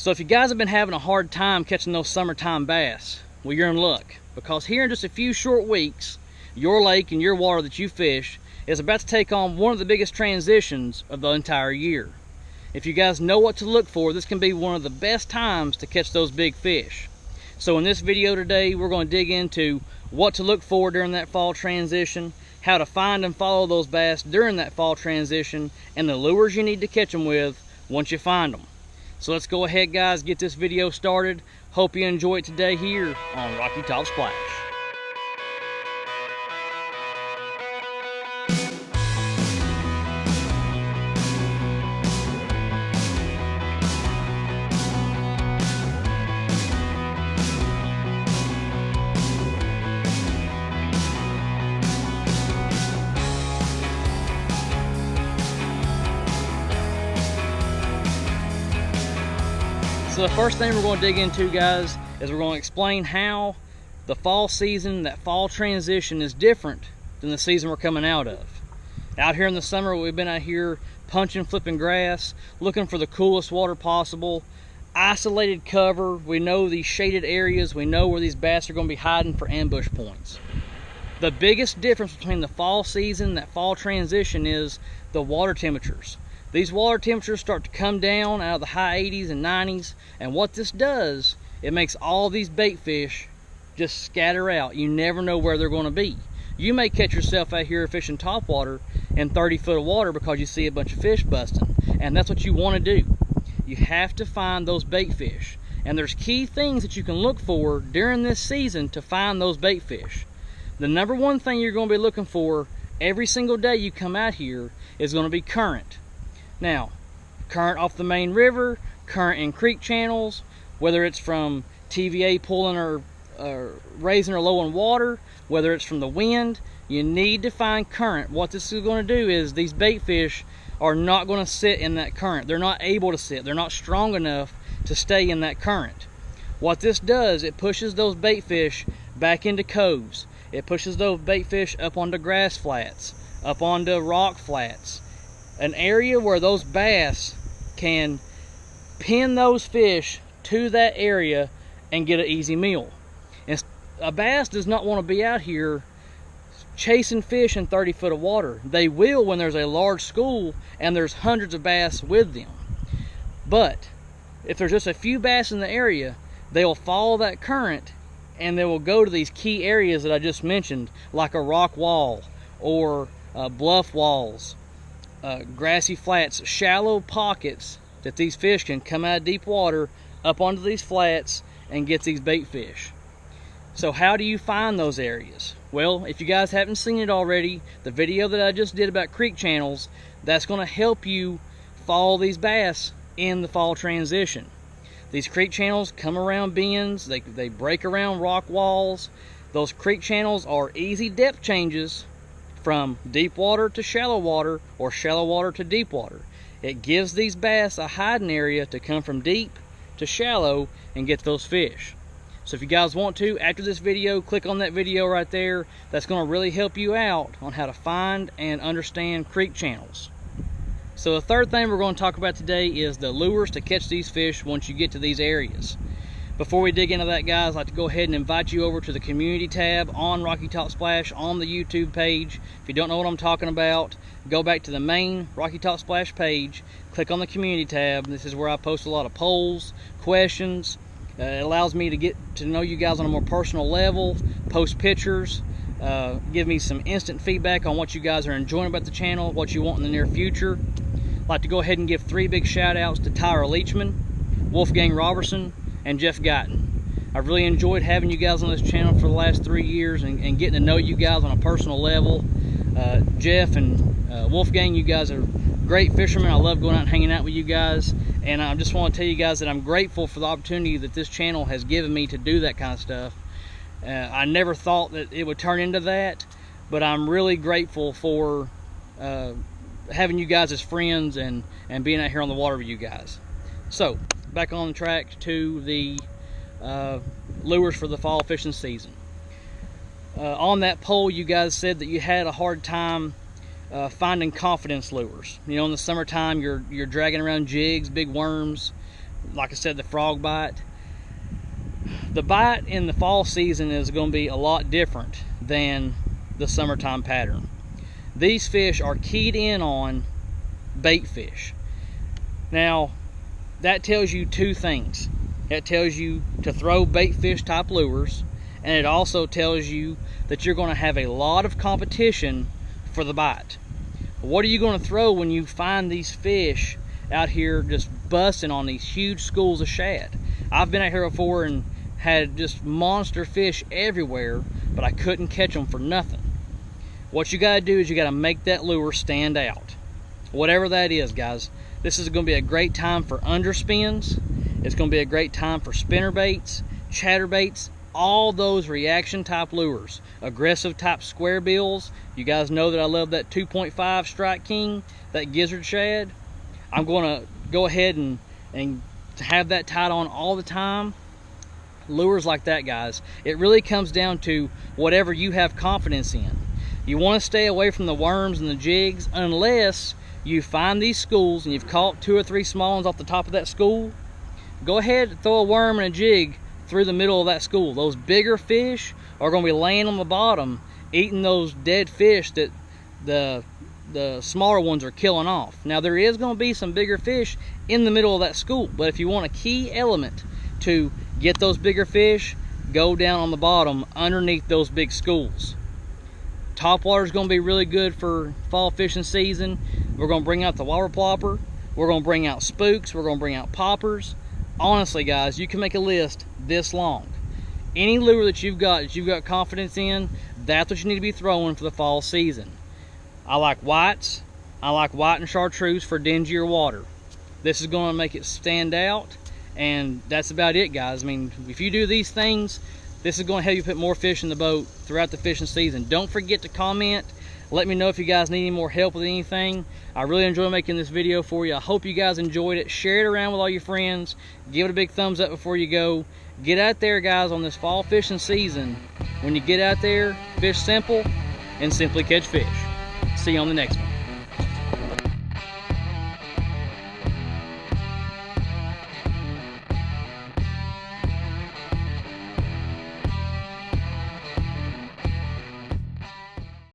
So if you guys have been having a hard time catching those summertime bass, well, you're in luck, because here in just a few short weeks, your lake and your water that you fish is about to take on one of the biggest transitions of the entire year. If you guys know what to look for, this can be one of the best times to catch those big fish. So in this video today, we're going to dig into what to look for during that fall transition, how to find and follow those bass during that fall transition, and the lures you need to catch them with once you find them. So let's go ahead, guys, get this video started. Hope you enjoy it today here on Rocky Top Splash. So the first thing we're going to dig into, guys, is we're going to explain how the fall season, that fall transition, is different than the season we're coming out of. Out here in the summer, we've been out here punching, flipping grass, looking for the coolest water possible, isolated cover. We know these shaded areas. We know where these bass are going to be hiding for ambush points. The biggest difference between the fall season, that fall transition, is the water temperatures. These water temperatures start to come down out of the high 80s and 90s, and what this does, it makes all these bait fish just scatter out. You never know where they're going to be. You may catch yourself out here fishing topwater in 30 foot of water because you see a bunch of fish busting, and that's what you want to do. You have to find those bait fish, and there's key things that you can look for during this season to find those bait fish. The number one thing you're going to be looking for every single day you come out here is going to be current. Now, current off the main river, current in creek channels, whether it's from TVA pulling or raising or low in water, whether it's from the wind, you need to find current. What this is going to do is these bait fish are not going to sit in that current. They're not able to sit. They're not strong enough to stay in that current. What this does, it pushes those bait fish back into coves. It pushes those bait fish up onto grass flats, up onto rock flats. An area where those bass can pin those fish to that area and get an easy meal. And a bass does not want to be out here chasing fish in 30 foot of water. They will when there's a large school and there's hundreds of bass with them. But if there's just a few bass in the area, they will follow that current and they will go to these key areas that I just mentioned, like a rock wall or bluff walls. Grassy flats, shallow pockets that these fish can come out of deep water up onto these flats and get these bait fish. So how do you find those areas? Well, if you guys haven't seen it already, the video that I just did about creek channels, that's going to help you follow these bass in the fall transition. These creek channels come around bends, they break around rock walls. Those creek channels are easy depth changes from deep water to shallow water, or shallow water to deep water. It gives these bass a hiding area to come from deep to shallow and get those fish. So if you guys want to, after this video, click on that video right there. That's going to really help you out on how to find and understand creek channels. So the third thing we're going to talk about today is the lures to catch these fish once you get to these areas. Before we dig into that, guys, I'd like to go ahead and invite you over to the community tab on Rocky Top Splash on the YouTube page. If you don't know what I'm talking about, go back to the main Rocky Top Splash page, click on the community tab. This is where I post a lot of polls, questions. It allows me to get to know you guys on a more personal level, post pictures, give me some instant feedback on what you guys are enjoying about the channel, what you want in the near future. I'd like to go ahead and give 3 big shout outs to Tyler Leachman, Wolfgang Robertson, and Jeff Guyton. I've really enjoyed having you guys on this channel for the last 3 years and getting to know you guys on a personal level. Jeff and Wolfgang, you guys are great fishermen. I love going out and hanging out with you guys, and I just want to tell you guys that I'm grateful for the opportunity that this channel has given me to do that kind of stuff. I never thought that it would turn into that, but I'm really grateful for having you guys as friends and being out here on the water with you guys. So back on track to the lures for the fall fishing season. On that poll, you guys said that you had a hard time finding confidence lures. You know, in the summertime, you're dragging around jigs, big worms, like I said, the frog bite. The bite in the fall season is going to be a lot different than the summertime pattern. These fish are keyed in on bait fish. Now, that tells you two things. It tells you to throw bait fish type lures, and it also tells you that you're going to have a lot of competition for the bite. What are you going to throw when you find these fish out here just busting on these huge schools of shad? I've been out here before and had just monster fish everywhere, but I couldn't catch them for nothing. What you got to do is you got to make that lure stand out. Whatever that is, guys. This is going to be a great time for underspins. It's going to be a great time for spinner baits, chatter baits, all those reaction type lures, aggressive type square bills. You guys know that I love that 2.5 Strike King, that gizzard shad. I'm going to go ahead and have that tied on all the time. Lures like that, guys, it really comes down to whatever you have confidence in. You want to stay away from the worms and the jigs unless you find these schools and you've caught 2 or 3 small ones off the top of that school. Go ahead and throw a worm and a jig through the middle of that school. Those bigger fish are going to be laying on the bottom eating those dead fish that the smaller ones are killing off. Now, there is going to be some bigger fish in the middle of that school, but if you want a key element to get those bigger fish, go down on the bottom underneath those big schools. Topwater is going to be really good for fall fishing season. We're going to bring out the wobber plopper. We're going to bring out spooks. We're going to bring out poppers. Honestly, guys, you can make a list this long. Any lure that you've got confidence in, that's what you need to be throwing for the fall season. I like whites. I like white and chartreuse for dingier water. This is going to make it stand out, and that's about it, guys. I mean, if you do these things, this is going to help you put more fish in the boat throughout the fishing season. Don't forget to comment. Let me know if you guys need any more help with anything. I really enjoy making this video for you. I hope you guys enjoyed it. Share it around with all your friends. Give it a big thumbs up before you go. Get out there, guys, on this fall fishing season. When you get out there, fish simple and simply catch fish. See you on the next one.